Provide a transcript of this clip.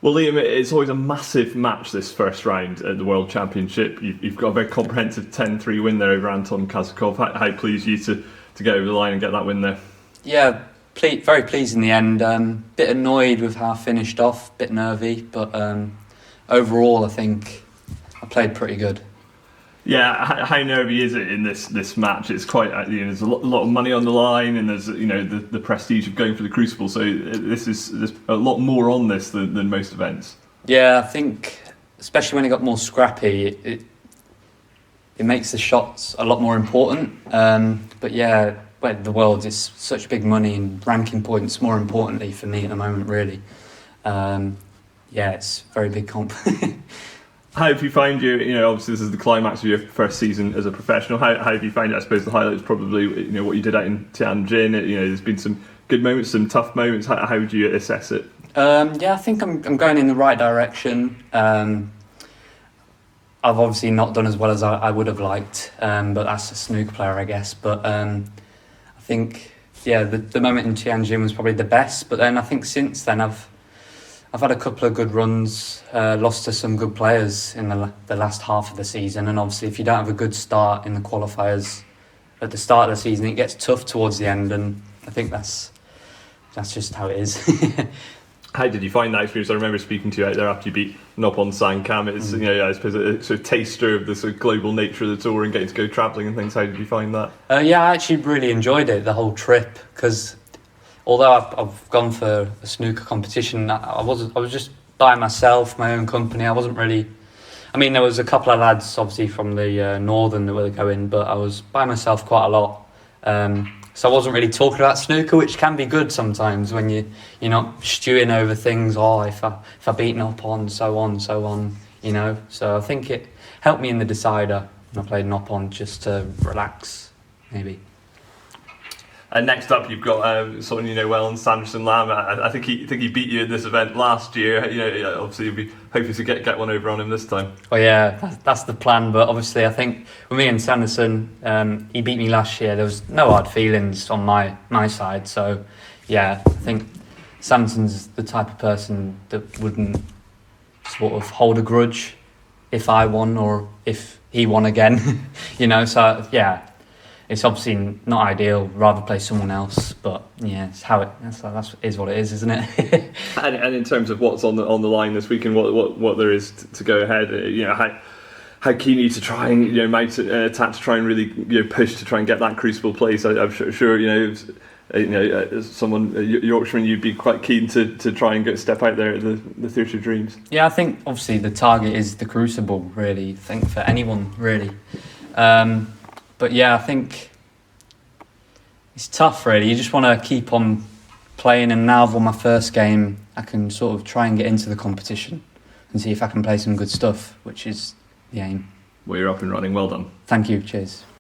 Well, Liam, it's always a massive match, this first round at the World Championship. You've got a very comprehensive 10-3 win there over Anton Kazakov. How pleased you to get over the line and get that win there? Yeah, very pleased in the end. Bit annoyed with how I finished off, bit nervy, but overall I think I played pretty good. Yeah, how nervy is it in this match? It's quite, there's a lot of money on the line, and there's the prestige of going for the Crucible. So there's a lot more on this than most events. Yeah, I think especially when it got more scrappy, it makes the shots a lot more important. But yeah, the Worlds is such big money and ranking points. More importantly for me at the moment, really. Yeah, it's a very big comp. How have you found obviously this is the climax of your first season as a professional. How have you found it? I suppose the highlight is probably what you did out in Tianjin. There's been some good moments, some tough moments. How would you assess it? Yeah, I think I'm going in the right direction. I've obviously not done as well as I would have liked, but that's a snooker player, I guess. But I think the moment in Tianjin was probably the best. But then I think since then I've had a couple of good runs, lost to some good players in the last half of the season, and obviously if you don't have a good start in the qualifiers at the start of the season, it gets tough towards the end, and I think that's just how it is. How did you find that experience? I remember speaking to you out there after you beat Noppon Sankam. It's I suppose a sort of taster of the sort of global nature of the tour and getting to go travelling and things. How did you find that? Yeah, I actually really enjoyed it, the whole trip, because although I've gone for a snooker competition, I was just by myself, my own company. I wasn't really. I mean, there was a couple of lads, obviously from the northern that were going, but I was by myself quite a lot. So I wasn't really talking about snooker, which can be good sometimes when you're not stewing over things. Oh, if I beat Noppon, so on. So I think it helped me in the decider when I played Noppon just to relax, maybe. And next up, you've got someone you know well, Sanderson Lam. I think he beat you in this event last year. Obviously you'll be hoping to get one over on him this time. Oh yeah, that's the plan. But obviously, I think with me and Sanderson, he beat me last year. There was no hard feelings on my side. So yeah, I think Sanderson's the type of person that wouldn't sort of hold a grudge if I won or if he won again. So yeah. It's obviously not ideal. Rather play someone else, but yeah, it's how that is what it is, isn't it? and in terms of what's on the line this weekend, what there is to go ahead, how keen are you to try and mount an attack to try and really push to try and get that Crucible place? I'm sure as someone Yorkshireman, you'd be quite keen to try and step out there at the Theatre of Dreams. Yeah, I think obviously the target is the Crucible. Really, I think for anyone really. But yeah, I think it's tough really. You just want to keep on playing, and now I've won my first game, I can sort of try and get into the competition and see if I can play some good stuff, which is the aim. Well, you're up and running. Well done. Thank you. Cheers.